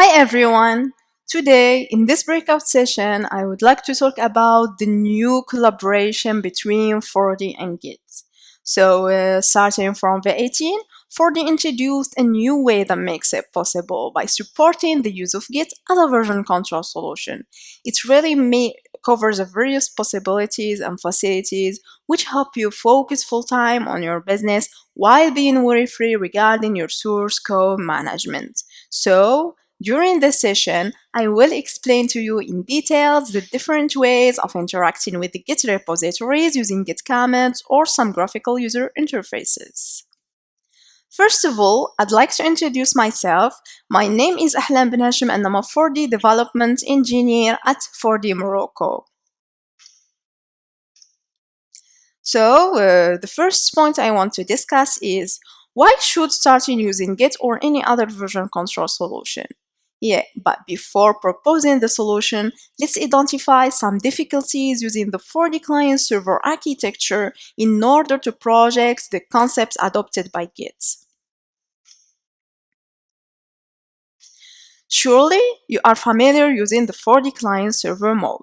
Hi everyone! Today, in this breakout session, I would like to talk about the new collaboration between 4D and Git. Starting from V18, 4D introduced a new way that makes it possible by supporting the use of Git as a version control solution. It really covers the various possibilities and facilities which help you focus full-time on your business while being worry-free regarding your source code management. During this session, I will explain to you in details the different ways of interacting with the Git repositories using Git comments or some graphical user interfaces. First of all, I'd like to introduce myself. My name is Ahlam Benhachem and I'm a 4D development engineer at 4D Morocco. The first point I want to discuss is why should starting using Git or any other version control solution? But before proposing the solution, let's identify some difficulties using the 4D client-server architecture in order to project the concepts adopted by Git. Surely, you are familiar using the 4D client-server mode.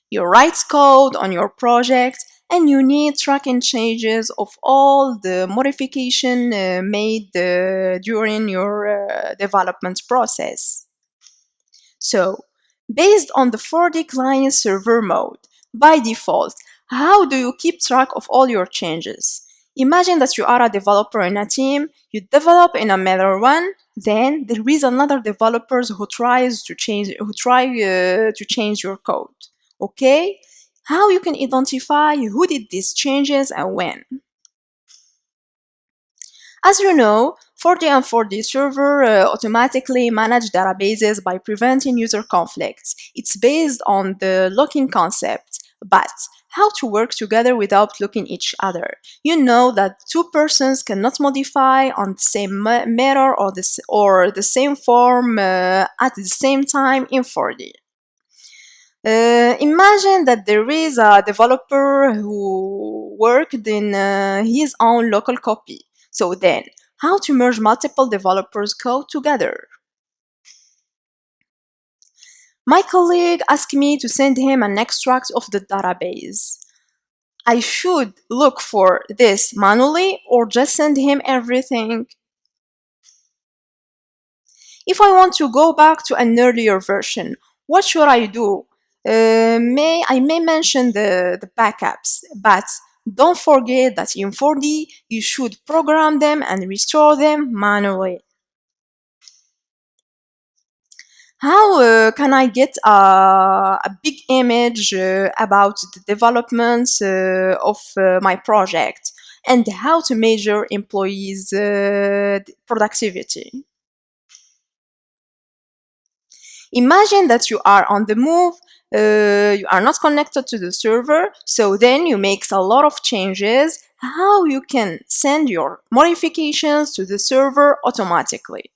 You write code on your project and you need tracking changes of all the modification made during your development process. Based on the 4D client server mode, by default, how do you keep track of all your changes? Imagine that you are a developer in a team, you develop in another one, then there is another developer who tries to change your code. Okay? How you can identify who did these changes and when? As you know, 4D and 4D server automatically manage databases by preventing user conflicts. It's based on the locking concept, but how to work together without looking each other. You know that two persons cannot modify on the same mirror or the same form at the same time in 4D. Imagine that there is a developer who worked in his own local copy. So then, how to merge multiple developers' code together? My colleague asked me to send him an extract of the database. I should look for this manually or just send him everything? If I want to go back to an earlier version, what should I do? I may mention the backups, but don't forget that in 4D, you should program them and restore them manually. How can I get a big image about the development of my project and how to measure employees' productivity? Imagine that you are on the move, you are not connected to the server, so then you make a lot of changes. How you can send your modifications to the server automatically?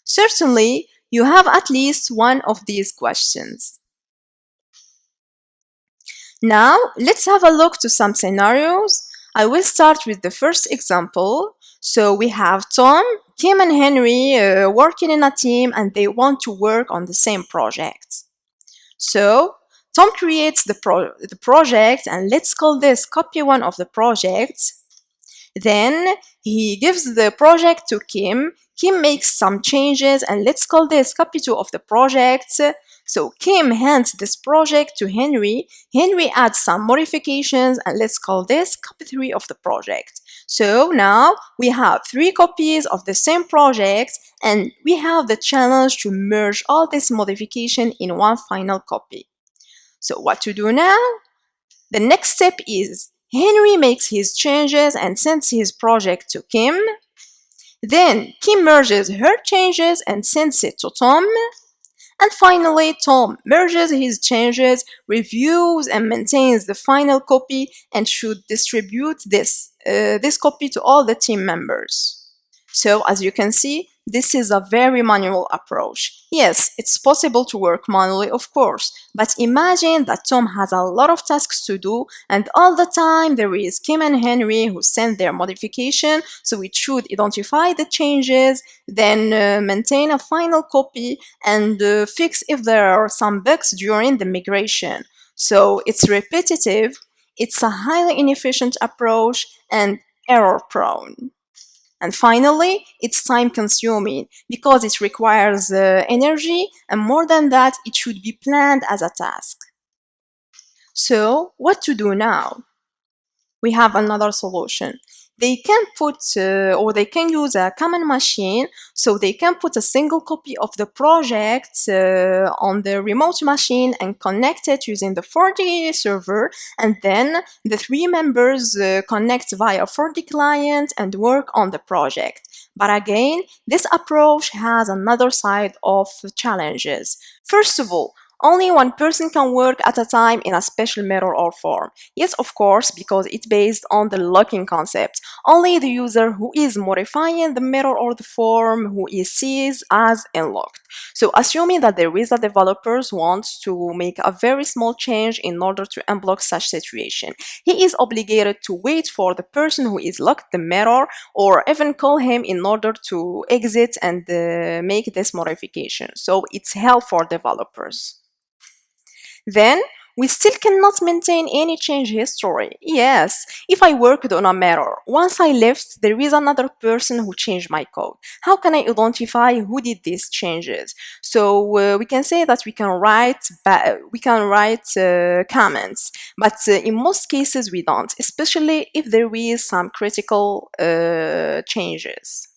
Certainly, you have at least one of these questions. Now, let's have a look to some scenarios. I will start with the first example. So we have Tom, Kim and Henry working in a team and they want to work on the same project. So Tom creates the project and let's call this copy one of the projects. Then he gives the project to Kim. Kim makes some changes and let's call this copy 2 of the project. So Kim hands this project to Henry. Henry adds some modifications and let's call this copy 3 of the project. So now we have 3 copies of the same project and we have the challenge to merge all this modification in one final copy. So what to do now? The next step is Henry makes his changes and sends his project to Kim. Then Kim merges her changes and sends it to Tom. And finally, Tom merges his changes, reviews and maintains the final copy and should distribute this copy to all the team members. So as you can see, this is a very manual approach. Yes, it's possible to work manually, of course, but imagine that Tom has a lot of tasks to do, and all the time there is Kim and Henry who send their modification, so it should identify the changes, then maintain a final copy, and fix if there are some bugs during the migration. So it's repetitive, it's a highly inefficient approach, and error prone. And finally, it's time consuming because it requires energy, and more than that, it should be planned as a task. So, what to do now? We have another solution. They can put or they can use a common machine, so they can put a single copy of the project on the remote machine and connect it using the 4D server, and then the three members connect via 4D client and work on the project. But again, this approach has another side of challenges. First of all, only one person can work at a time in a special mirror or form. Yes, of course, because it's based on the locking concept. Only the user who is modifying the mirror or the form who is sees as unlocked. So assuming that there is a developer who wants to make a very small change in order to unblock such situation, he is obligated to wait for the person who is locked the mirror or even call him in order to exit and make this modification. So it's hell for developers. Then, we still cannot maintain any change history. Yes, if I worked on a mirror, once I left, there is another person who changed my code. How can I identify who did these changes? So we can say that we can write comments, but in most cases we don't, especially if there is some critical changes.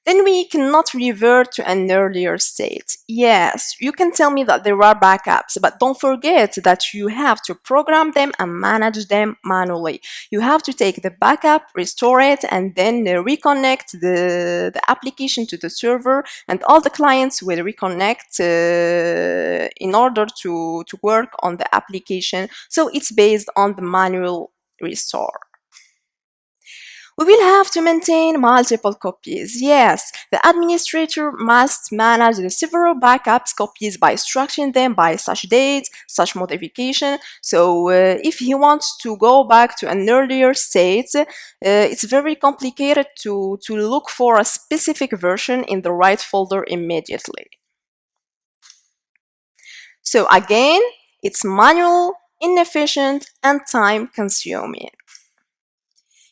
Then we cannot revert to an earlier state. Yes, you can tell me that there are backups, but don't forget that you have to program them and manage them manually. You have to take the backup, restore it, and then reconnect the application to the server, and all the clients will reconnect in order to work on the application. So it's based on the manual restore. We will have to maintain multiple copies. Yes, the administrator must manage the several backups copies by structuring them by such date, such modification. So if he wants to go back to an earlier state, it's very complicated to look for a specific version in the right folder immediately. So again, it's manual, inefficient, and time consuming.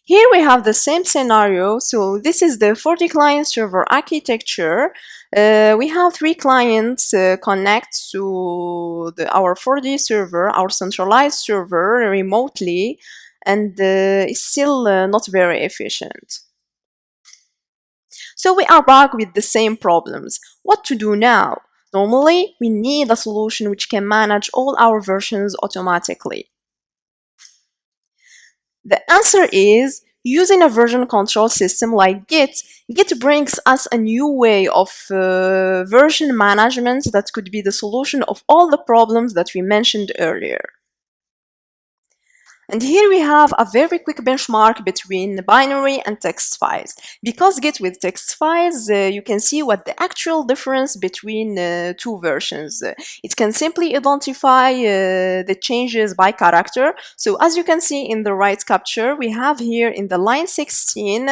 Here we have the same scenario. So this is the 40 client server architecture. We have three clients connect to our 4D server, our centralized server remotely, and it's still not very efficient. So we are back with the same problems. What to do now? Normally, we need a solution which can manage all our versions automatically. The answer is using a version control system like Git. Git brings us a new way of version management that could be the solution of all the problems that we mentioned earlier. And here we have a very quick benchmark between binary and text files. Because Git with text files, you can see what the actual difference between two versions. It can simply identify the changes by character. So as you can see in the right capture, we have here in the line 16,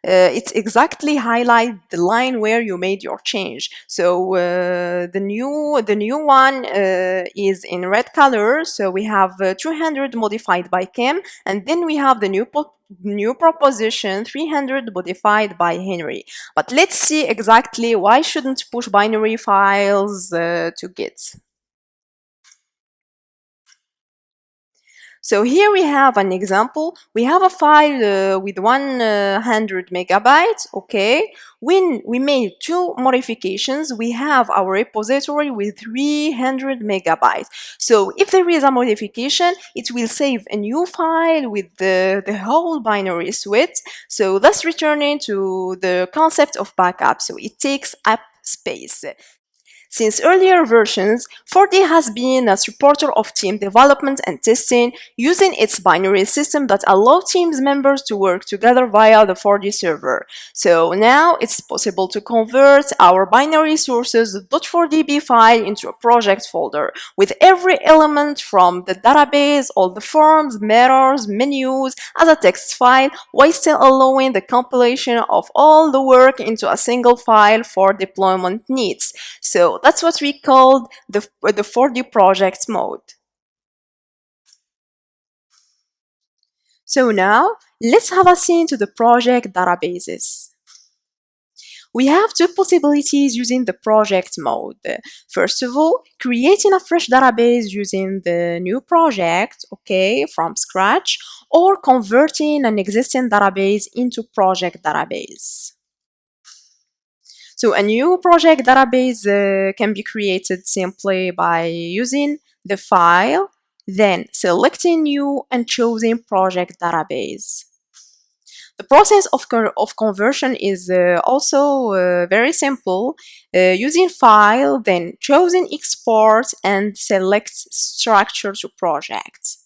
it's exactly highlight the line where you made your change. So the new one is in red color. So we have 200 modified by Kim, and then we have the new proposition 300 modified by Henry. But let's see exactly why shouldn't push binary files to Git. So here we have an example. We have a file with 100 megabytes, okay? When we made two modifications, we have our repository with 300 megabytes. So if there is a modification, it will save a new file with the whole binary suite. So thus returning to the concept of backup. So it takes up space. Since earlier versions, 4D has been a supporter of team development and testing using its binary system that allows team members to work together via the 4D server. So now it's possible to convert our binary sources .4db file into a project folder with every element from the database, all the forms, mirrors, menus as a text file while still allowing the compilation of all the work into a single file for deployment needs. So that's what we called the 4D project mode. So now let's have a scene to the project databases. We have two possibilities using the project mode. First of all, creating a fresh database using the new project, okay, from scratch, or converting an existing database into project database. So a new project database can be created simply by using the file, then selecting new and choosing project database. The process of conversion is also very simple. Using file, then choosing export and select structure to project.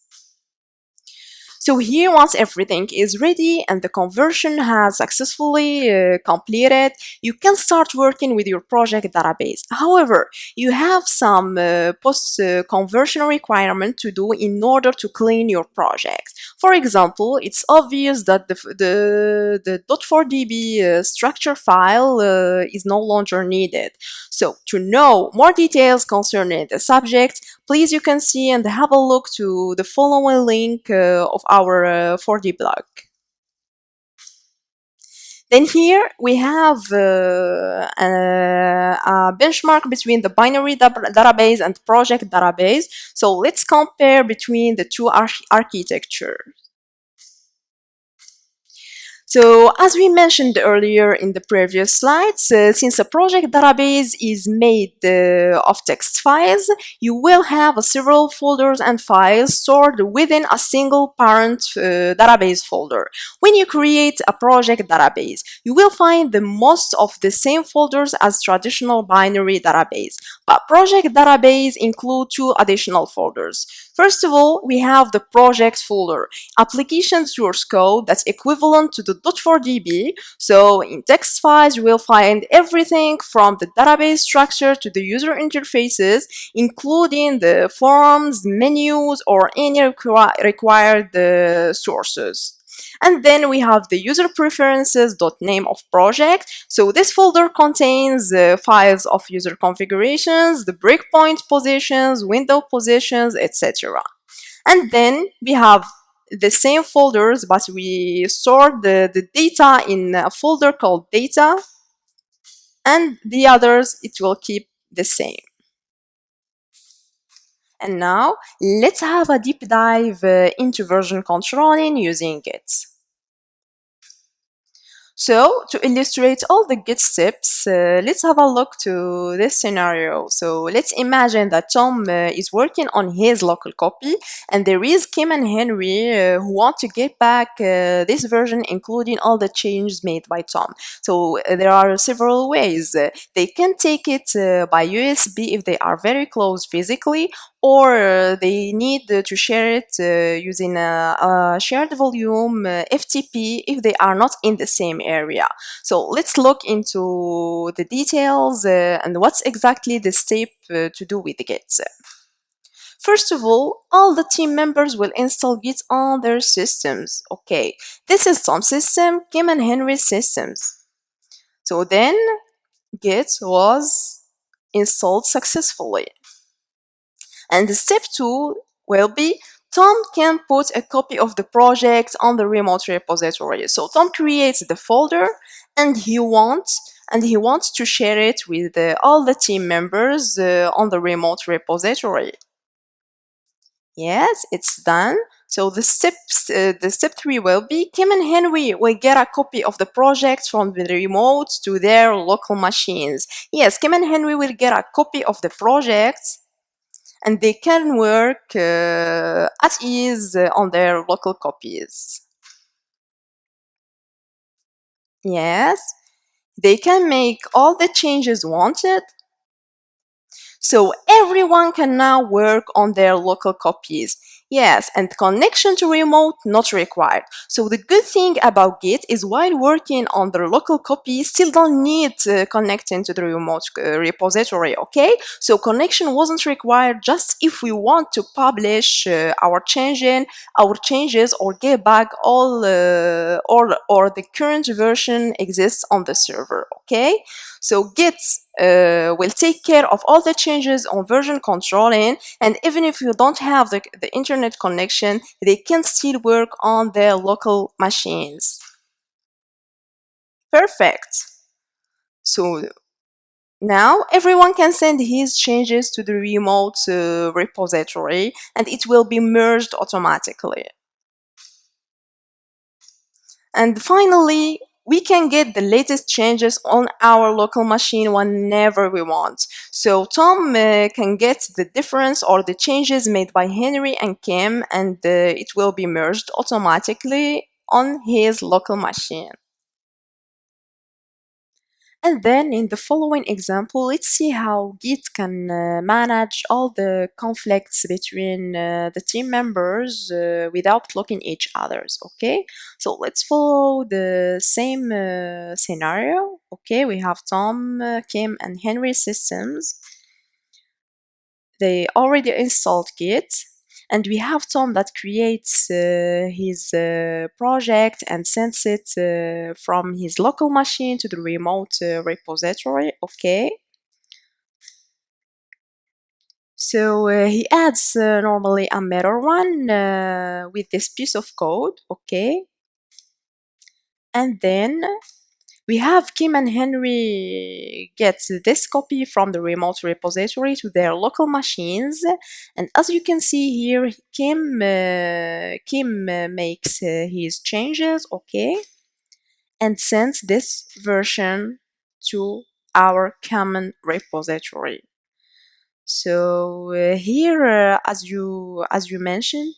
So here, once everything is ready and the conversion has successfully completed, you can start working with your project database. However, you have some post-conversion requirement to do in order to clean your project. For example, it's obvious that the .4db structure file is no longer needed. So to know more details concerning the subject, please you can see and have a look to the following link of our 4D blog. Then here we have a benchmark between the binary database and project database. So let's compare between the two architectures. So as we mentioned earlier in the previous slides, since a project database is made of text files, you will have several folders and files stored within a single parent database folder. When you create a project database, you will find the most of the same folders as traditional binary database, but project database include two additional folders. First of all, we have the project folder, application source code that's equivalent to the .4db. So in text files, you will find everything from the database structure to the user interfaces, including the forms, menus, or any required sources. And then we have the user preferences.name of project. So this folder contains files of user configurations, the breakpoint positions, window positions, etc. And then we have the same folders, but we store the data in a folder called data, and the others it will keep the same. And now let's have a deep dive into version controlling using Git. So to illustrate all the Git steps, let's have a look to this scenario. So let's imagine that Tom is working on his local copy, and there is Kim and Henry who want to get back this version, including all the changes made by Tom. So there are several ways. They can take it by USB if they are very close physically, or they need to share it using a shared volume FTP if they are not in the same area. So let's look into the details and what's exactly the step to do with Git. First of all the team members will install Git on their systems. Okay, this is Tom's system, Kim and Henry's systems. So then Git was installed successfully. And step 2 will be Tom can put a copy of the project on the remote repository. So Tom creates the folder and he wants to share it with all the team members on the remote repository. Yes, it's done. So the step 3 will be Kim and Henry will get a copy of the project from the remote to their local machines. Yes, Kim and Henry will get a copy of the project and they can work at ease on their local copies. Yes, they can make all the changes wanted So everyone can now work on their local copies. Yes, and connection to remote not required. So the good thing about Git is while working on the local copy, still don't need connecting to the remote repository, okay? So connection wasn't required just if we want to publish our changes or get back all or the current version exists on the server, okay? So Git will take care of all the changes on version controlling, and even if you don't have the internet connection, they can still work on their local machines. Perfect. So now everyone can send his changes to the remote repository and it will be merged automatically. And finally, we can get the latest changes on our local machine whenever we want. So Tom can get the difference or the changes made by Henry and Kim, and it will be merged automatically on his local machine. And then in the following example, let's see how Git can manage all the conflicts between the team members without blocking each others, okay? So let's follow the same scenario, okay? We have Tom, Kim, and Henry systems. They already installed Git, and we have Tom that creates his project and sends it from his local machine to the remote repository, okay? So he adds normally a mirror one with this piece of code, okay? And then we have Kim and Henry get this copy from the remote repository to their local machines. And as you can see here, Kim makes his changes, okay? And sends this version to our common repository. So here, as you mentioned,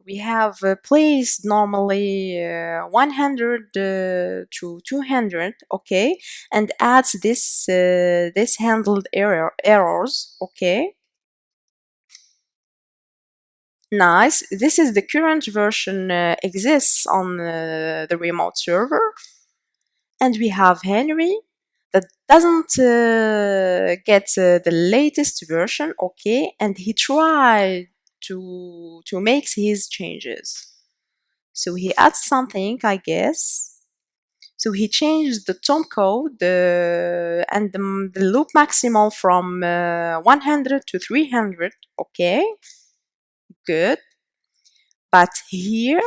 we have placed normally 100 to 200, okay, and adds this handled errors, okay. Nice. This is the current version exists on the remote server, and we have Henry that doesn't get the latest version, okay, and he tried to make his changes. So he adds something, I guess. So he changed the Tom code and the loop maximal from 100 to 300, okay, good. But here,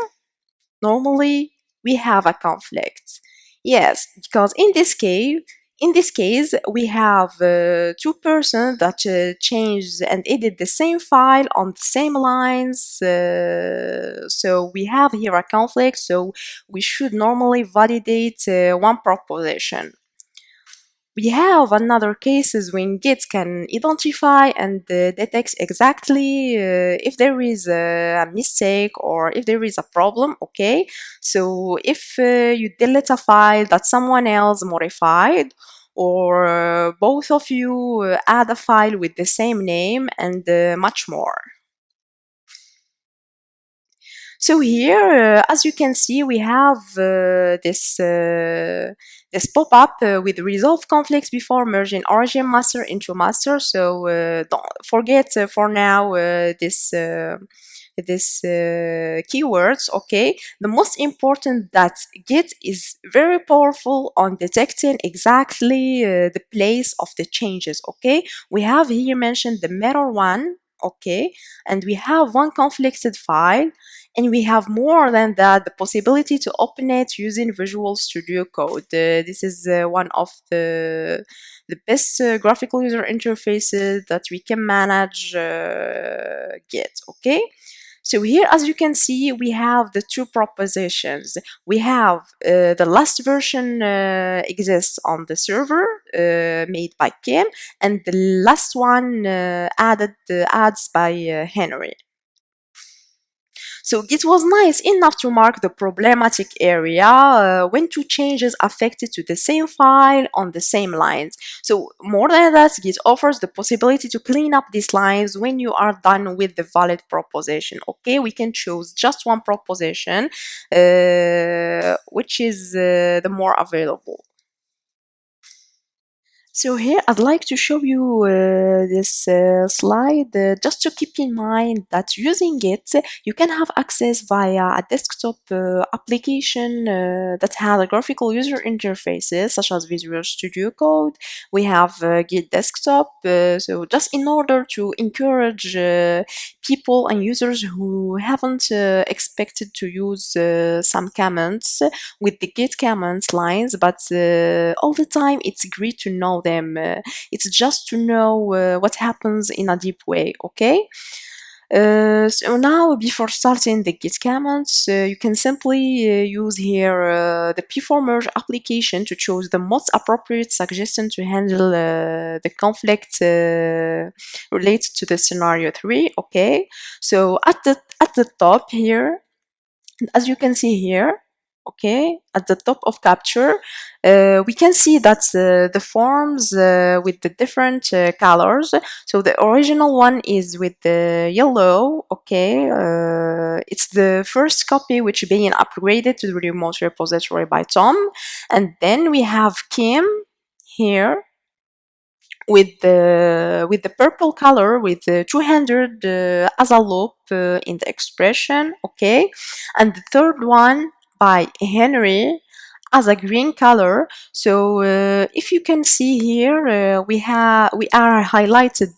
normally we have a conflict. Yes, because in this case, we have two persons that changed and edit the same file on the same lines. So we have here a conflict. So we should normally validate one proposition. We have another cases when Git can identify and detect exactly if there is a mistake or if there is a problem, okay? So if you delete a file that someone else modified, or both of you add a file with the same name and much more. So here, as you can see, we have this pop-up with resolve conflicts before merging origin master into master. So don't forget for now this keywords, okay? The most important that Git is very powerful on detecting exactly the place of the changes, okay? We have here mentioned the mirror one, okay? And we have one conflicted file, and we have more than that, the possibility to open it using Visual Studio Code. This is one of the best graphical user interfaces that we can manage Git, okay? So here, as you can see, we have the two propositions. We have the last version exists on the server made by Kim, and the last one adds by Henry. So Git was nice enough to mark the problematic area when two changes affected to the same file on the same lines. So more than that, Git offers the possibility to clean up these lines when you are done with the valid proposition. Okay, we can choose just one proposition, which is the more available. So here I'd like to show you this slide just to keep in mind that using it you can have access via a desktop application that has a graphical user interfaces such as Visual Studio Code. We have Git Desktop, so just in order to encourage people and users who haven't expected to use some commands with the Git commands lines, but all the time it's great to know them. It's just to know what happens in a deep way, okay? So now, before starting the Git commands, you can simply use here the P4Merge application to choose the most appropriate suggestion to handle the conflict related to the scenario 3. Okay, so at the top here, as you can see here, okay, at the top of capture, we can see that the forms with the different colors. So the original one is with the yellow, okay, it's the first copy which being upgraded to the remote repository by Tom. And then we have Kim here with the purple color with the 200 as a loop in the expression, okay, and the third one by Henry as a green color. So if you can see here, we are highlighted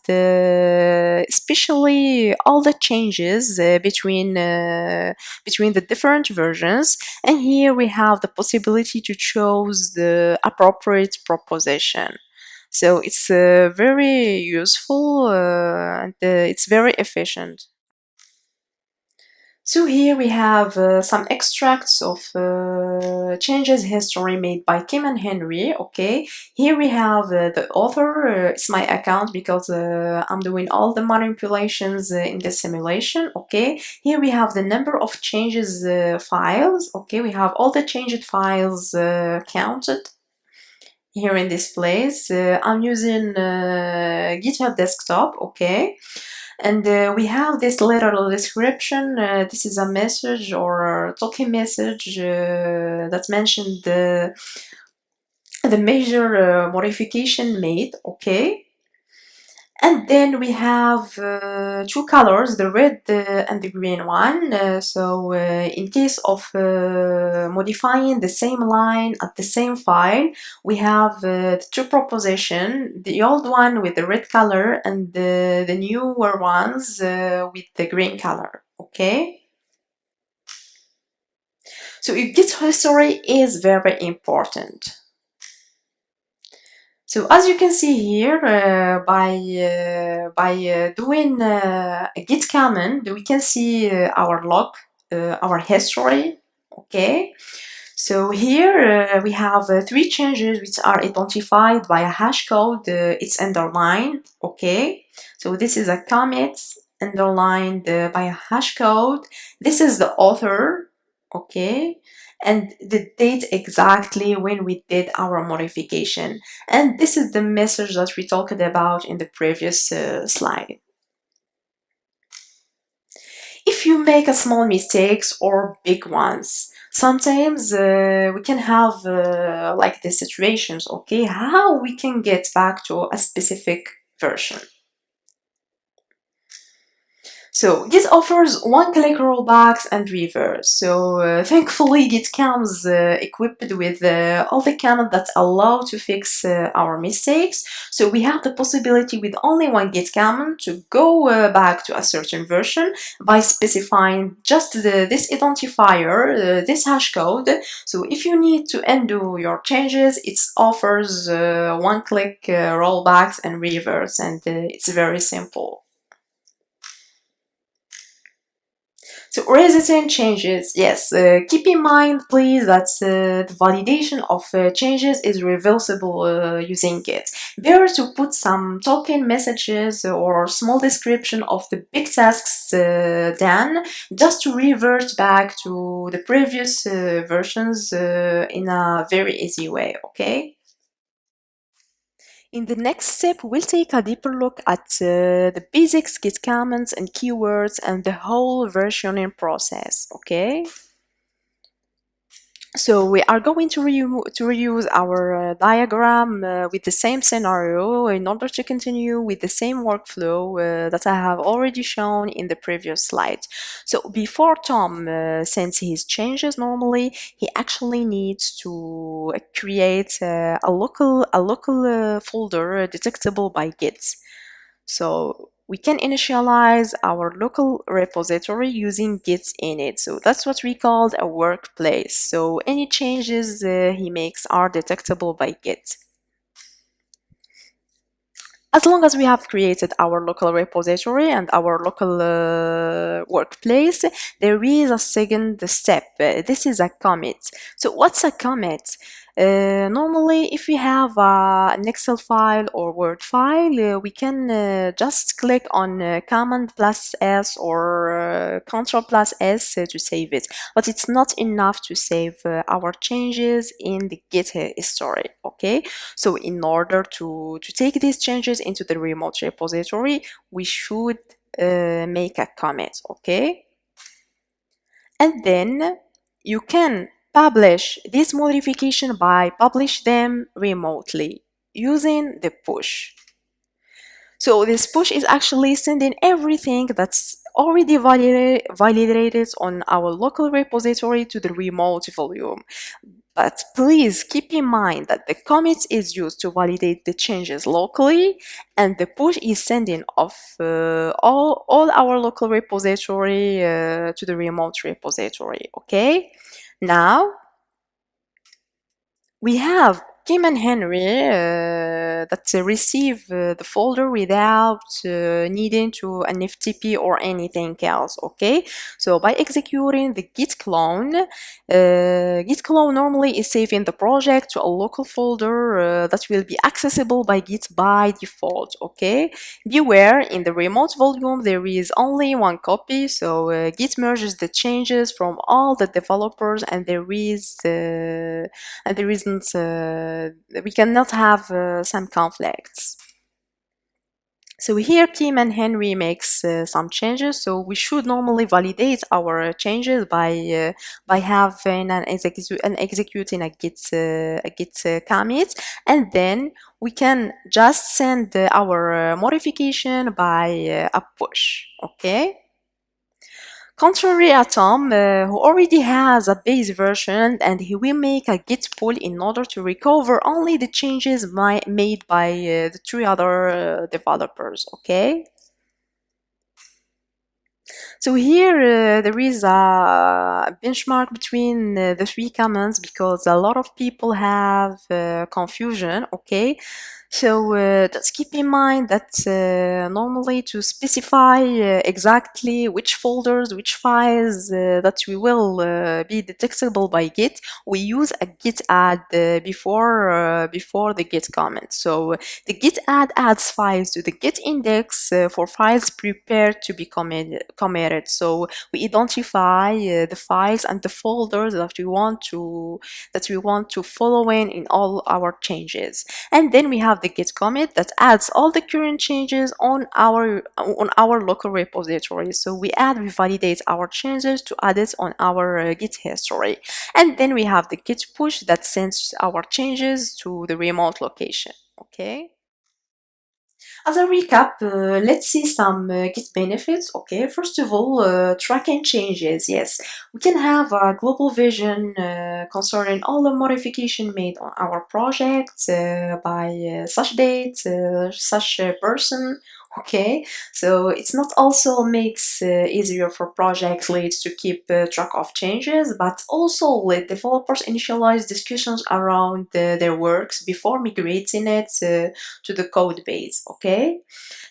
especially all the changes between the different versions, and here we have the possibility to choose the appropriate proposition. So it's very useful and it's very efficient. So here we have some extracts of changes history made by Kim and Henry. Okay, here we have the author. It's my account because I'm doing all the manipulations in the simulation. Okay, here we have the number of changes files. Okay, we have all the changed files counted here in this place. I'm using GitHub desktop, okay, and we have this little description. This is a message or a talking message that mentioned the major modification made, okay. And then we have two colors, the red and the green one. So in case of modifying the same line at the same file, we have the two proposition, the old one with the red color and the newer ones with the green color, okay? So Git history is very important. So as you can see here, by doing a git command, we can see our log, our history. Okay. So here we have three changes which are identified by a hash code. It's underlined. Okay. So this is a commit underlined by a hash code. This is the author. Okay, and the date exactly when we did our modification. And this is the message that we talked about in the previous slide. If you make a small mistakes or big ones, sometimes we can have like the situations, okay, how we can get back to a specific version. So Git offers one-click rollbacks and reverse. So thankfully Git comes equipped with all the commands that allow to fix our mistakes. So we have the possibility with only one Git command to go back to a certain version by specifying just this identifier, this hash code. So if you need to undo your changes, it offers one-click rollbacks and reverse, and it's very simple. So resistant changes, yes. Keep in mind, please, that the validation of changes is reversible using Git. Better to put some token messages or small description of the big tasks done, just to revert back to the previous versions in a very easy way, okay? In the next step, we'll take a deeper look at the basics, Git comments and keywords, and the whole versioning process, okay? So we are going to reuse our diagram with the same scenario in order to continue with the same workflow that I have already shown in the previous slide. So before Tom sends his changes normally, he actually needs to create a local folder detectable by Git. So we can initialize our local repository using Git init. So that's what we called a workplace. So any changes he makes are detectable by Git. As long as we have created our local repository and our local workplace, there is a second step. This is a commit. So what's a commit? Normally, if we have an Excel file or Word file, we can just click on Command plus S or Control plus S to save it. But it's not enough to save our changes in the Git history, okay? So in order to take these changes into the remote repository, we should make a commit, okay? And then you can publish this modification by publish them remotely using the push. So this push is actually sending everything that's already validated on our local repository to the remote volume. But please keep in mind that the commit is used to validate the changes locally, and the push is sending off all our local repository to the remote repository, okay? Now, we have Kim and Henry that receive the folder without needing to an FTP or anything else, okay? So by executing the git clone normally is saving the project to a local folder that will be accessible by Git by default, okay? Beware, in the remote volume there is only one copy, so Git merges the changes from all the developers, and there isn't we cannot have some conflicts. So here Kim and Henry makes some changes, so we should normally validate our changes by having and executing a git commit, and then we can just send our modification by a push, okay? Contrary Atom, who already has a base version, and he will make a git pull in order to recover only the changes made by the three other developers, okay? So here there is a benchmark between the three commands because a lot of people have confusion, okay? So just keep in mind that normally to specify exactly which folders, which files that we will be detectable by Git, we use a git add before the git comment. So the git add adds files to the git index for files prepared to be committed. So we identify the files and the folders that we want to follow in all our changes, and then we have the git commit that adds all the current changes on our local repository. So we validate our changes to add it on our git history, and then we have the git push that sends our changes to the remote location, okay? As a recap, let's see some Git benefits. Okay, first of all, tracking changes. Yes, we can have a global vision concerning all the modification made on our project by such date, such person Okay, so it's not also makes easier for project leads to keep track of changes, but also let developers initialize discussions around their works before migrating it to the code base. Okay,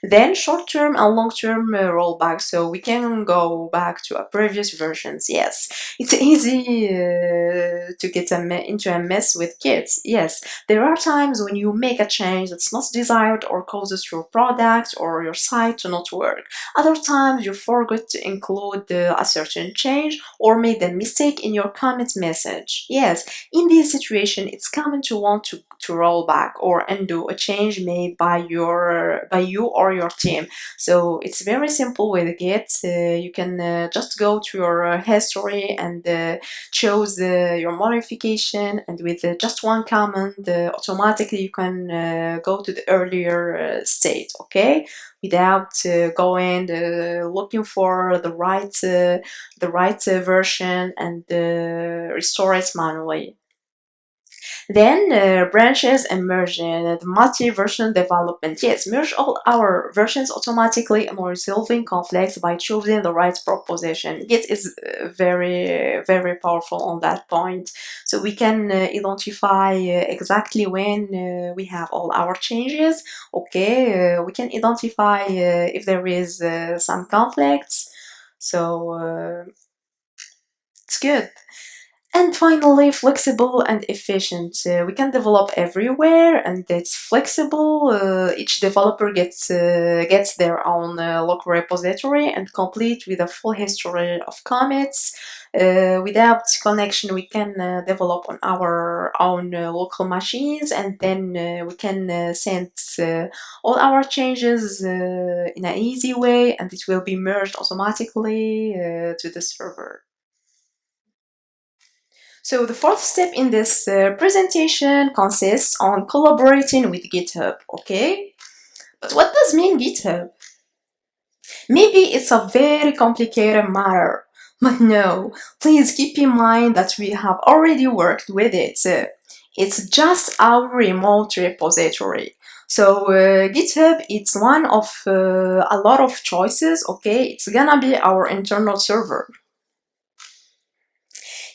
then short-term and long-term rollback, so we can go back to our previous versions. Yes, it's easy to get into a mess with kids. Yes, there are times when you make a change that's not desired or causes your product or your site to not work. Other times you forgot to include a certain change or made a mistake in your commit message. Yes, in this situation, it's common to want to roll back or undo a change made by you or your team. So it's very simple with Git. You can just go to your history and choose your modification, and with just one command, automatically you can go to the earlier state. Okay, without going looking for the right version and restore it manually. Then branches and merge, the multi-version development. Yes, merge all our versions automatically and resolving conflicts by choosing the right proposition. Git is very powerful on that point. So we can identify exactly when we have all our changes. Okay, we can identify if there is some conflicts. So it's good. And finally, flexible and efficient. We can develop everywhere, and it's flexible. Each developer gets their own local repository and complete with a full history of commits. Without connection, we can develop on our own local machines, and then we can send all our changes in an easy way, and it will be merged automatically to the server. So the fourth step in this presentation consists on collaborating with GitHub, okay? But what does mean GitHub? Maybe it's a very complicated matter, but no, please keep in mind that we have already worked with it. It's just our remote repository. So GitHub, it's one of a lot of choices, okay? It's gonna be our internal server.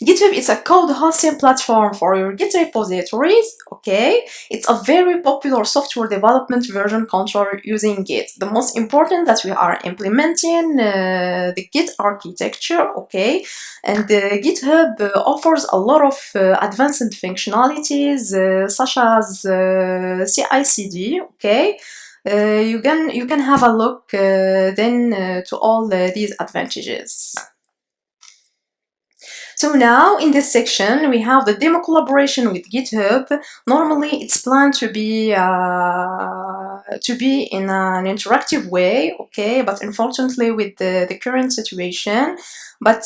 GitHub is a code hosting platform for your Git repositories, okay? It's a very popular software development version controller using Git. The most important that we are implementing the Git architecture, okay? And GitHub offers a lot of advanced functionalities such as CI/CD, okay? You can have a look then to all these advantages. So now in this section we have the demo collaboration with GitHub. Normally it's planned to be in an interactive way, okay, but unfortunately with the current situation. But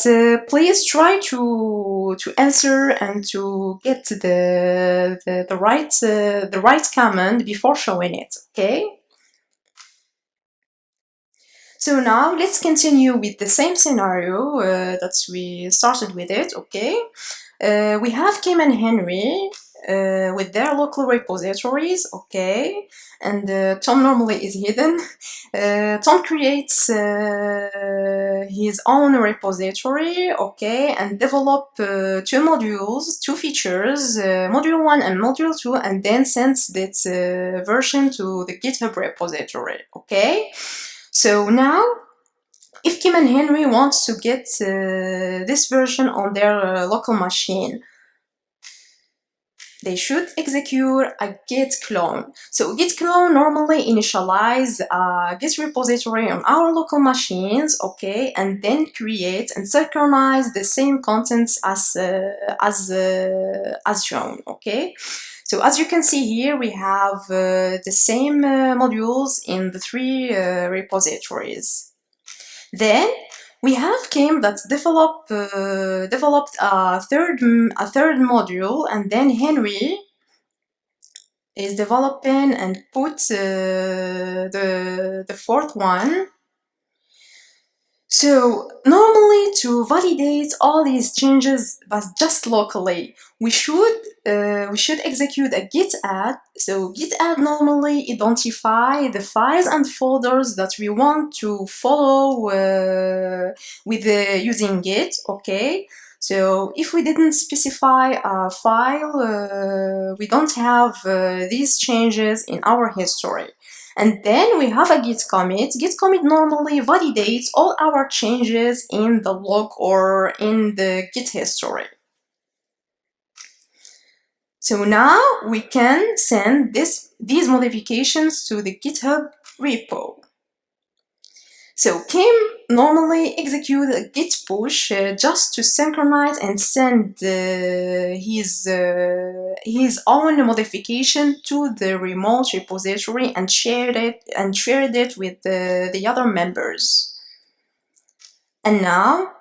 please try to answer and to get the right command before showing it, okay? So now let's continue with the same scenario that we started with it, okay? We have Kim and Henry with their local repositories, okay? And Tom normally is hidden. Tom creates his own repository, okay, and develop two modules, two features, module 1 and module 2, and then sends that version to the GitHub repository, okay? So now, if Kim and Henry wants to get this version on their local machine, they should execute a git clone. So git clone normally initialize a git repository on our local machines, okay, and then create and synchronize the same contents as shown, okay. So as you can see here, we have the same modules in the three repositories. Then we have Kim that developed a third module, and then Henry is developing and put the fourth one. So normally to validate all these changes, but just locally, we should execute a git add. So git add normally identify the files and folders that we want to follow with using git. Okay. So if we didn't specify a file, we don't have these changes in our history. And then we have a git commit. Git commit normally validates all our changes in the log or in the git history. So now we can send these modifications to the GitHub repo. So Kim normally executes a git push just to synchronize and send his own modification to the remote repository and shared it with the other members. And now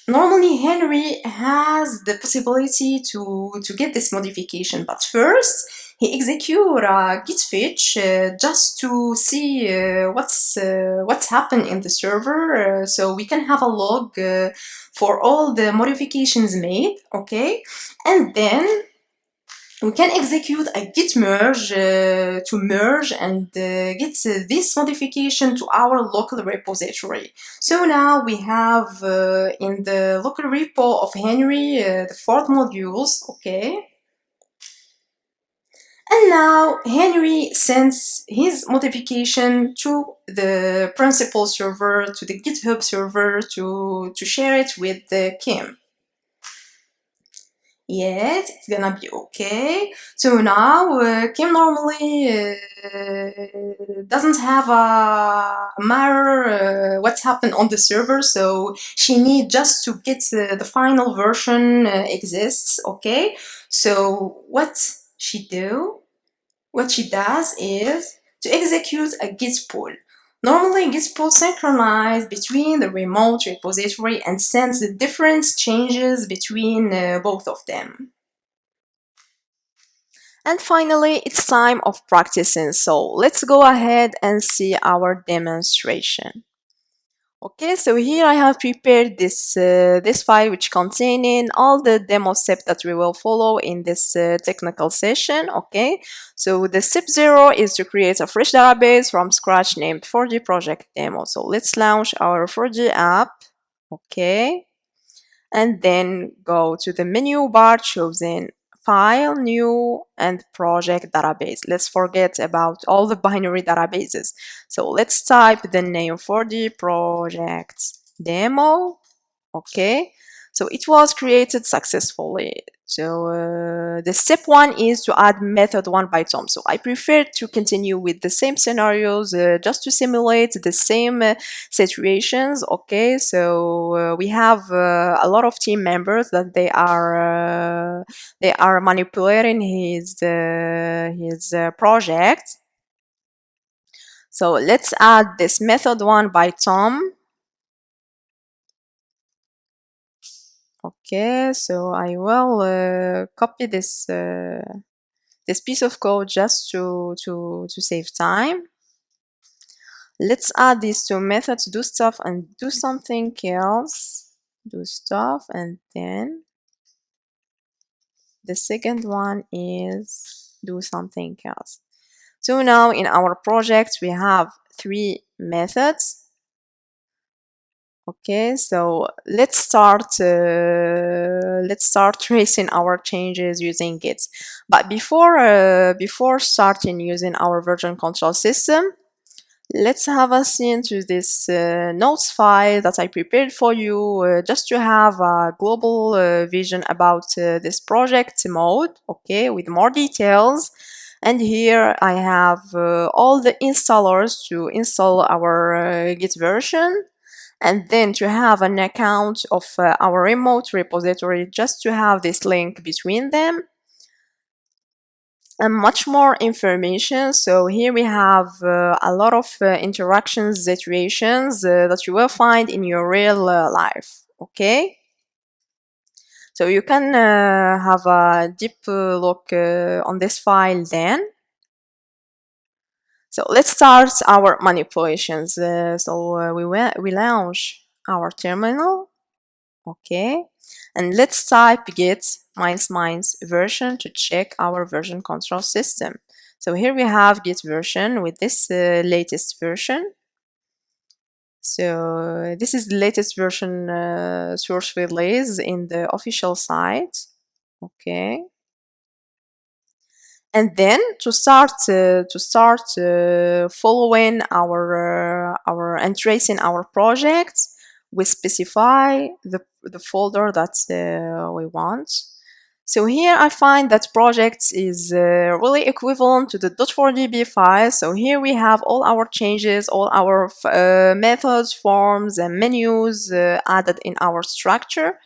normally Henry has the possibility to get this modification, but first he executes a git fetch just to see what's happened in the server, so we can have a log for all the modifications made, okay? And then we can execute a git merge to merge and get this modification to our local repository. So now we have in the local repo of Henry the 4 modules, okay? And now Henry sends his modification to the principal server, to the GitHub server to share it with Kim. Yes, it's gonna be okay. So now Kim normally doesn't have a matter what's happened on the server, so she needs just to get the final version exists, okay? So what she does is to execute a git pull. Normally, git pull synchronizes between the remote repository and sends the different changes between both of them. And finally, it's time of practicing. So let's go ahead and see our demonstration. Okay, so here I have prepared this file which containing all the demo steps that we will follow in this technical session. Okay, so the step 0 is to create a fresh database from scratch named 4D project demo. So let's launch our 4D app. Okay, and then go to the menu bar, choosing file, new, and project database. Let's forget about all the binary databases. So let's type the name for the project demo. Okay, so it was created successfully. So the step 1 is to add method 1 by Tom. So I prefer to continue with the same scenarios just to simulate the same situations. Okay, so we have a lot of team members that they are manipulating his project. So let's add this method 1 by Tom. Okay, so I will copy this piece of code just to save time. Let's add these two methods, do stuff and do something else. Do stuff, and then the second one is do something else. So now in our project we have 3 methods. Okay, so let's start tracing our changes using Git. But before starting using our version control system, let's have a scene to this notes file that I prepared for you just to have a global vision about this project mode, okay, with more details. And here I have all the installers to install our Git version, and then to have an account of our remote repository just to have this link between them, and much more information. So here we have a lot of interactions, situations that you will find in your real life. Okay, so you can have a deep look on this file then. So let's start our manipulations. We launch our terminal. Okay, and let's type git ---- version to check our version control system. So here we have git version with this latest version. So this is the latest version source release in the official site. Okay, and then to start following our and tracing our projects, we specify the folder that we want. So here I find that projects is really equivalent to the .4db file. So here we have all our changes, all our methods, forms, and menus added in our structure.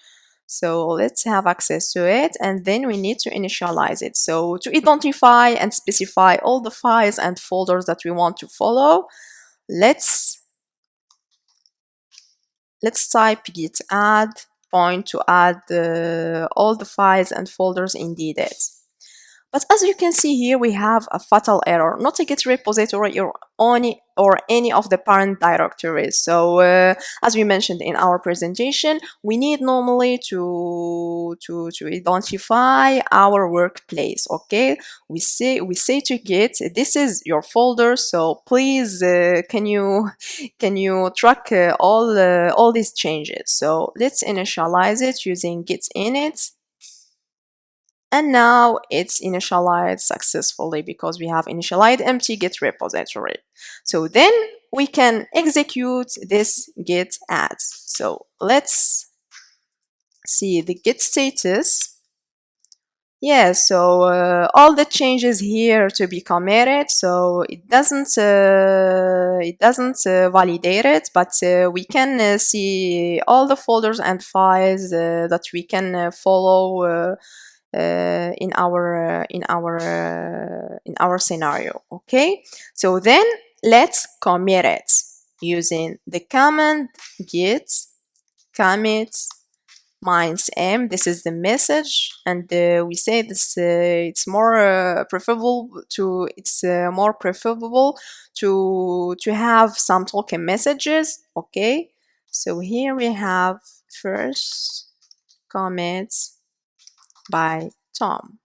So let's have access to it, and then we need to initialize it. So to identify and specify all the files and folders that we want to follow, let's type git add point to add all the files and folders indeed. But as you can see here, we have a fatal error, not a Git repository or any of the parent directories. So as we mentioned in our presentation, we need normally to identify our workplace. Okay, we say to Git, this is your folder, so please can you track all these changes. So let's initialize it using git init. And now it's initialized successfully because we have initialized empty git repository. So then we can execute this git add. So let's see the git status. Yeah, so all the changes here to be committed, so it doesn't validate it, but we can see all the folders and files that we can follow in our scenario. Okay, so then let's commit it using the command git commit -m. This is the message, and we say this it's more preferable to have some token messages. Okay, so here we have first comments by Tom.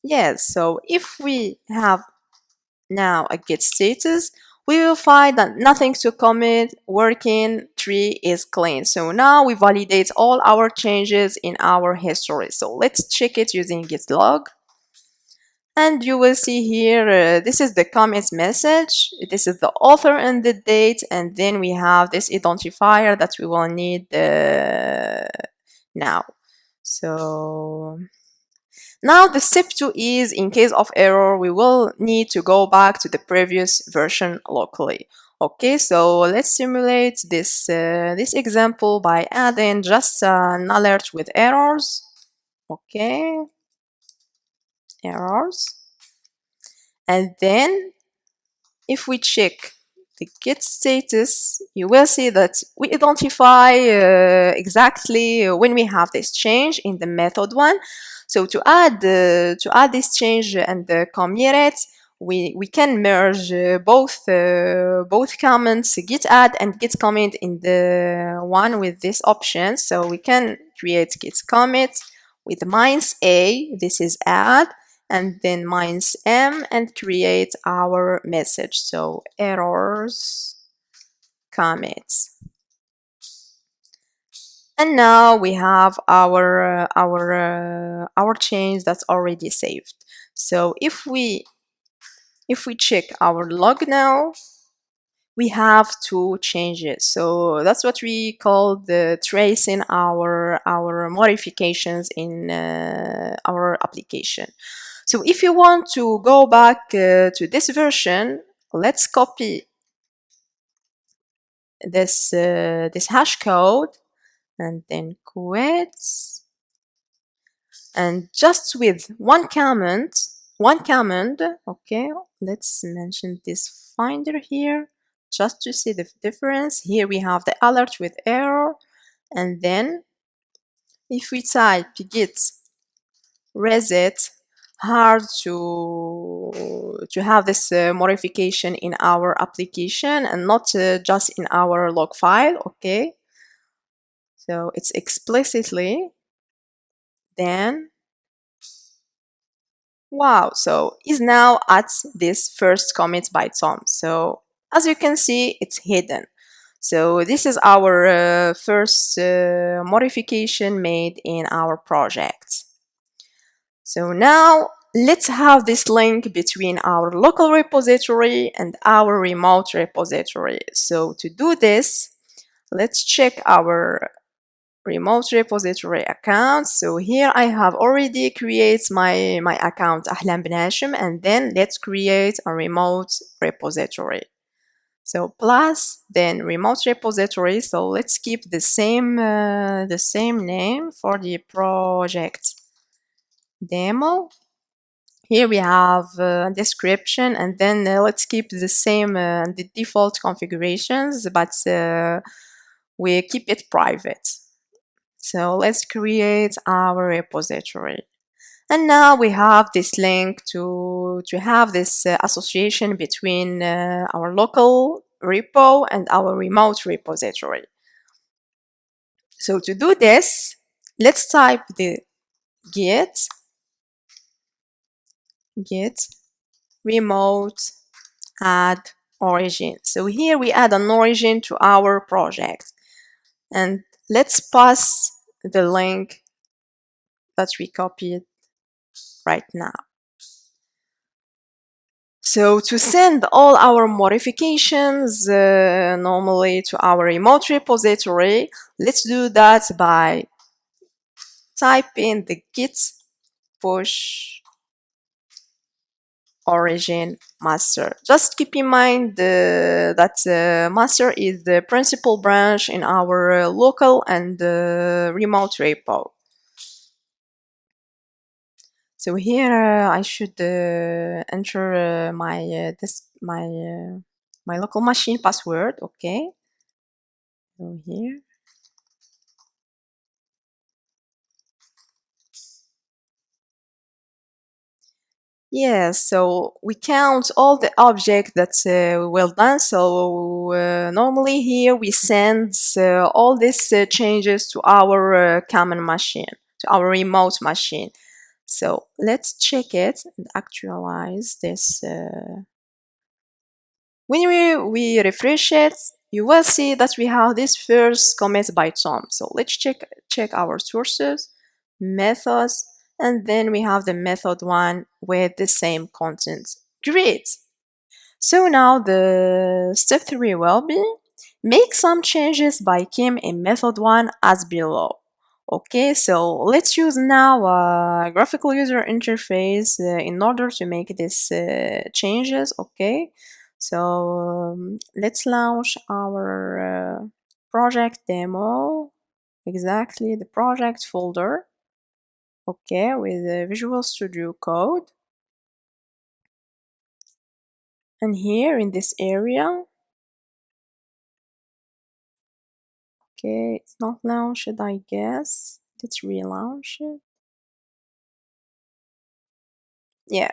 Yes, so if we have now a git status, we will find that nothing to commit, working, tree is clean. So now we validate all our changes in our history. So let's check it using git log. And you will see here, this is the commit message. This is the author and the date. And then we have this identifier that we will need now. So now the step 2 is, in case of error, we will need to go back to the previous version locally. Okay, so let's simulate this this example by adding just an alert with errors. Okay, errors. And then if we check the git status, you will see that we identify exactly when we have this change in the method one. So to add this change and commit it, we can merge both comments, git add and git commit, in the one with this option. So we can create git commit with -a, this is add, and then -m, and create our message. So errors commits. And now we have our change that's already saved. So if we check our log now, we have 2 changes. So that's what we call the tracing our modifications in our application. So if you want to go back to this version, let's copy this hash code and then quit, and just with one command. Okay, let's mention this finder here just to see the difference. Here we have the alert with error, and then if we type git reset hard to have this modification in our application and not just in our log file. Okay, so it's explicitly. Then wow, so is now at this first commit by Tom. So as you can see, it's hidden. So this is our first modification made in our project. So now let's have this link between our local repository and our remote repository. So to do this, let's check our remote repository account. So here I have already created my account Ahlam Benhachem, and then let's create a remote repository. So plus then remote repository. So let's keep the same name for the project demo. Here we have a description, and then let's keep the same the default configurations, but we keep it private. So let's create our repository. And now we have this link to have this association between our local repo and our remote repository. So to do this, let's type the git remote add origin. So here we add an origin to our project. And let's pass the link that we copied right now. So to send all our modifications normally to our remote repository, let's do that by typing the git push origin master. Just keep in mind that master is the principal branch in our local and remote repo. So here I should enter my local machine password. Okay. So here. Yes, so we count all the objects that well done. So normally here we send all these changes to our common machine, to our remote machine. So let's check it and actualize this. When we refresh it, you will see that we have this first commit by Tom. So let's check our sources, methods, and then we have the method one with the same content. Great! So now the step 3 will be make some changes by Kim in method 1 as below. Okay, so let's use now a graphical user interface in order to make these changes. Okay, so let's launch our project demo, exactly the project folder. Okay, with the Visual Studio Code. And here in this area, okay, it's not launched, I guess. Let's relaunch it. Yeah,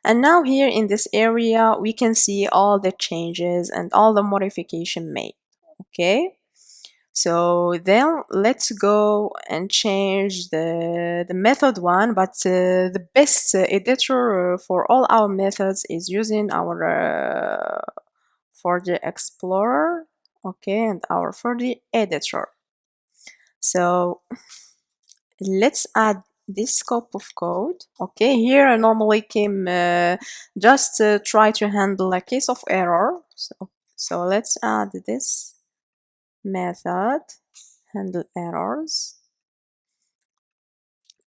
and now here in this area, we can see all the changes and all the modification made. Okay, so then let's go and change the method one, but the best editor for all our methods is using our for the Explorer. Okay, and our for the editor. So let's add this scope of code. Okay, here I normally came just try to handle a case of error. So let's add this method, handle errors.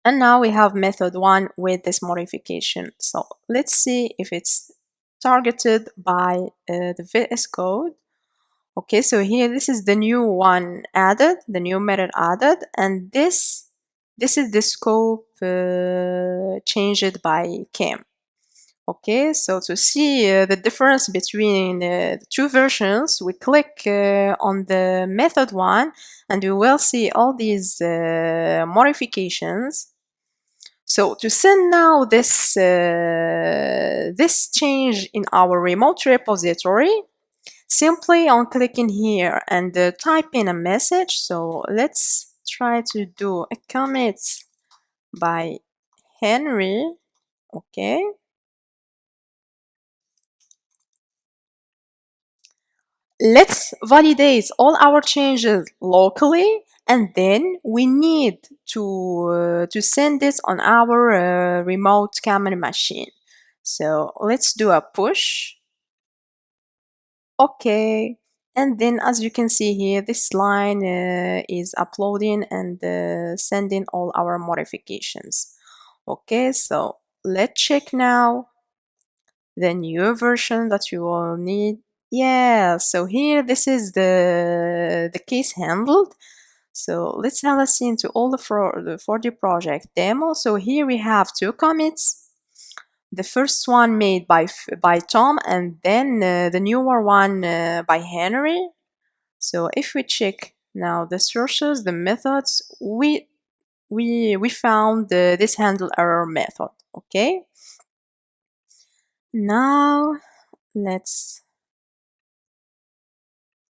And now we have method 1 with this modification. So let's see if it's targeted by the VS Code. Okay, so here this is the new one added, the new method added, and this is the scope changed by Kim. Okay, so to see the difference between the two versions, we click on the method one, and we will see all these modifications. So to send now this change in our remote repository, simply on clicking here and type in a message. So let's try to do a commit by Henry. Okay. Let's validate all our changes locally, and then we need to send it on our remote camera machine. So let's do a push. Okay. And then as you can see here, this line is uploading and sending all our modifications. Okay, so let's check now the new version that you will need. Yeah, so here this is the case handled. So let's have a see into all the 4D project demo. So here we have two commits. The first one made by Tom, and then the newer one by Henry. So if we check now the sources, the methods, we found this handle error method. Okay. Now let's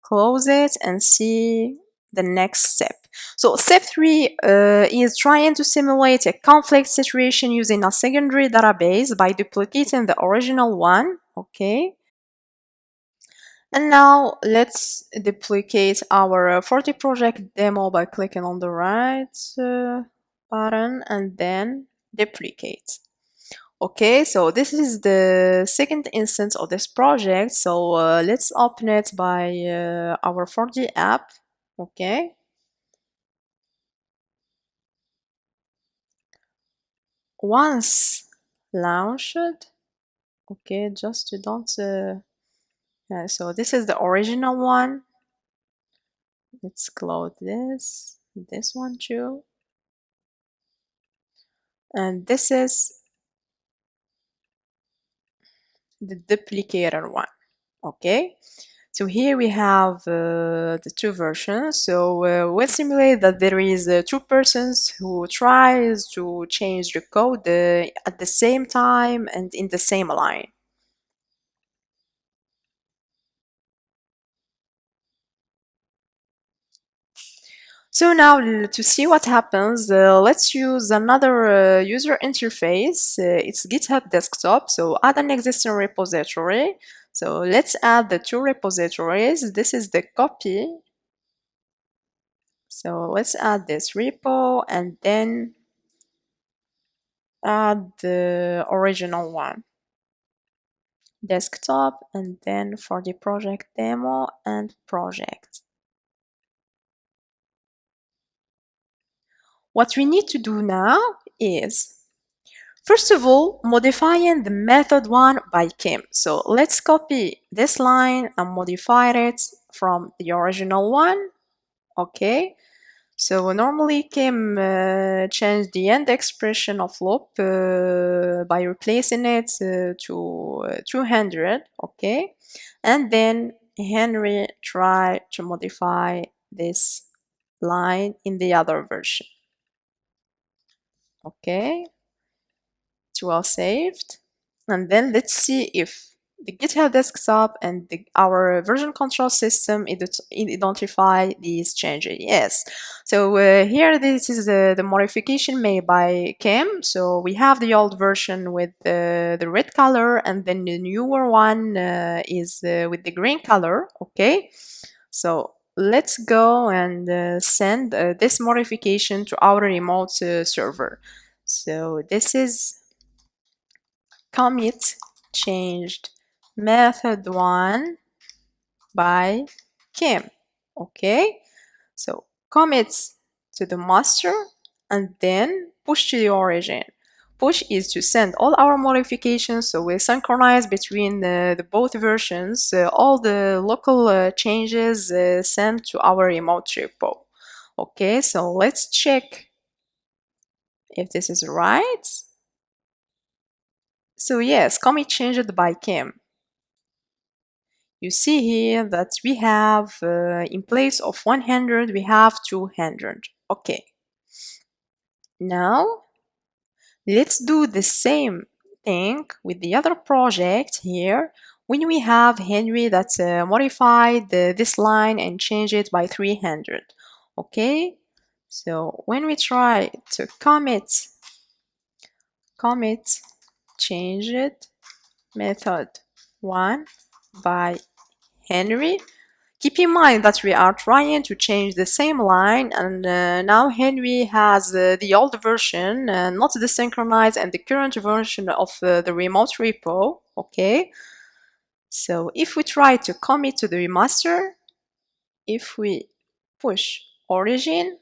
close it and see the next step. So step 3 is trying to simulate a conflict situation using a secondary database by duplicating the original one. Okay. And now let's duplicate our 4D project demo by clicking on the right button and then duplicate. Okay, so this is the second instance of this project. So let's open it by our 4D app. Okay. Once launched, okay, just you don't. So this is the original one. Let's close this one too. And this is the duplicator one. Okay, so here we have the two versions. So we'll simulate that there is two persons who tries to change the code at the same time and in the same line. So now to see what happens, let's use another user interface. It's GitHub desktop. So add an existing repository. So let's add the two repositories. This is the copy. So let's add this repo and then add the original one. Desktop and then for the project demo and project. What we need to do now is, first of all, modifying the method one by Kim. So let's copy this line and modify it from the original one. Okay. So normally Kim changed the end expression of loop by replacing it to 200. Okay. And then Henry tried to modify this line in the other version. Okay, it's well saved. And then let's see if the GitHub desktop and our version control system identify these changes. Yes. So here this is the modification made by Kim. So we have the old version with the red color, and then the newer one is with the green color. Okay. So let's go and send this modification to our remote server. So this is commit changed method 1 by Kim. Okay, so commits to the master and then push to the origin. Push is to send all our modifications, so we synchronize between the both versions, all the local changes sent to our remote repo. Okay, so let's check if this is right. So yes, commit changed by Kim. You see here that we have in place of 100 we have 200. Okay, now Let's do the same thing with the other project here. When we have Henry that modified this line and change it by 300. Okay, so when we try to commit, change it, method 1 by Henry. Keep in mind that we are trying to change the same line, and now Henry has the old version, not the synchronized and the current version of the remote repo. Okay, so if we try to commit to the remaster, if we push origin,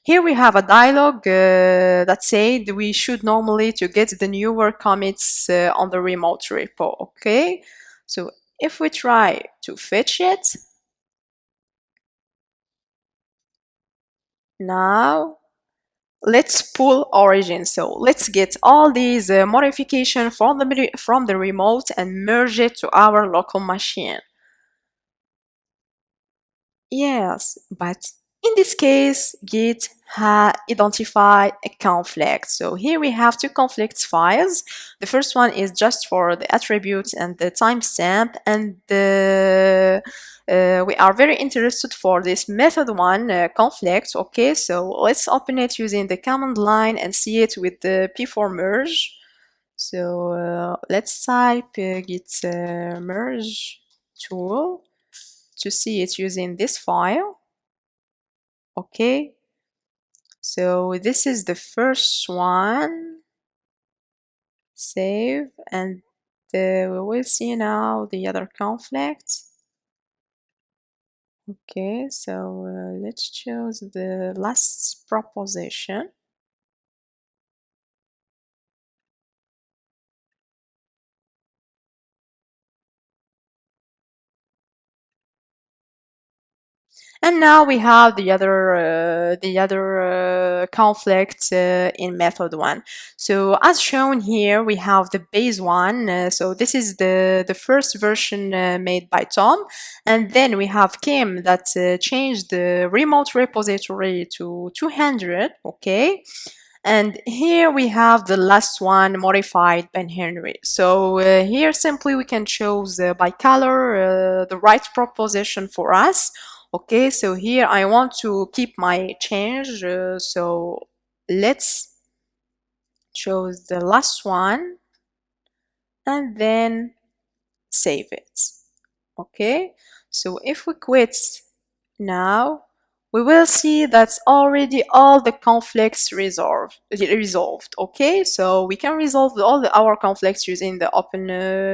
here we have a dialog that said we should normally to get the newer commits on the remote repo. Okay, so if we try to fetch it, now let's pull origin. So let's get all these modifications from the remote and merge it to our local machine. Yes, but in this case, Git has identified a conflict. So here we have two conflicts files. The first one is just for the attributes and the timestamp, and we are very interested for this method one conflict. Okay, so let's open it using the command line and see it with the p4 merge. So let's type git merge tool to see it using this file. Okay, so this is the first one. Save, and we will see now the other conflict. Okay, so let's choose the last proposition. And now we have the other conflict in method one. So as shown here, we have the base one. So this is the first version made by Tom, and then we have Kim that changed the remote repository to 200. Okay. And here we have the last one modified Benhachem. So here simply we can choose by color the right proposition for us. Okay, so here I want to keep my change. So let's choose the last one and then save it. Okay, so if we quit now, we will see that's already all the conflicts resolved. Okay, so we can resolve our conflicts using the Open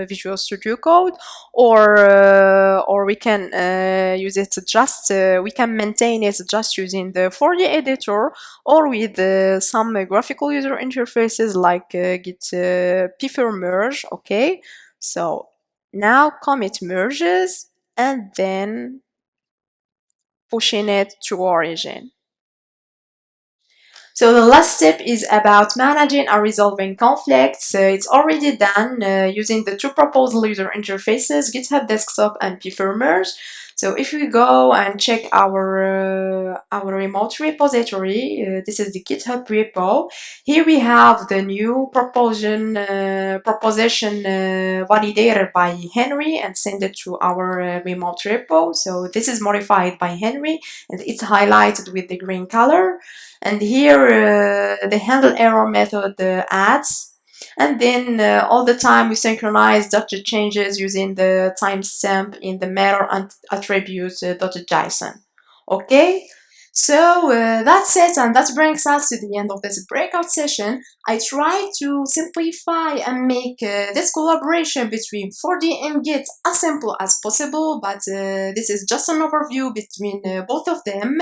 Visual Studio Code, or we can use it just we can maintain it just using the 4D editor, or with some graphical user interfaces like Git p4 merge. Okay, so now commit merges and then pushing it to origin. So the last step is about managing and resolving conflicts. It's already done using the two proposal user interfaces, GitHub Desktop and p4 merge. So if we go and check our remote repository, this is the GitHub repo. Here we have the new proposition validated by Henry and send it to our remote repo. So this is modified by Henry and it's highlighted with the green color. And here the handle error method adds, and then all the time we synchronize Dr. changes using the timestamp in the matter attribute .json. Okay, so that's it, and that brings us to the end of this breakout session. I try to simplify and make this collaboration between 4D and Git as simple as possible, but this is just an overview between both of them.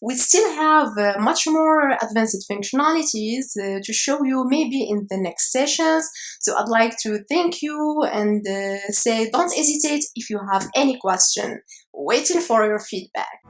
We still have much more advanced functionalities to show you maybe in the next sessions. So I'd like to thank you and say don't hesitate if you have any question. Waiting for your feedback.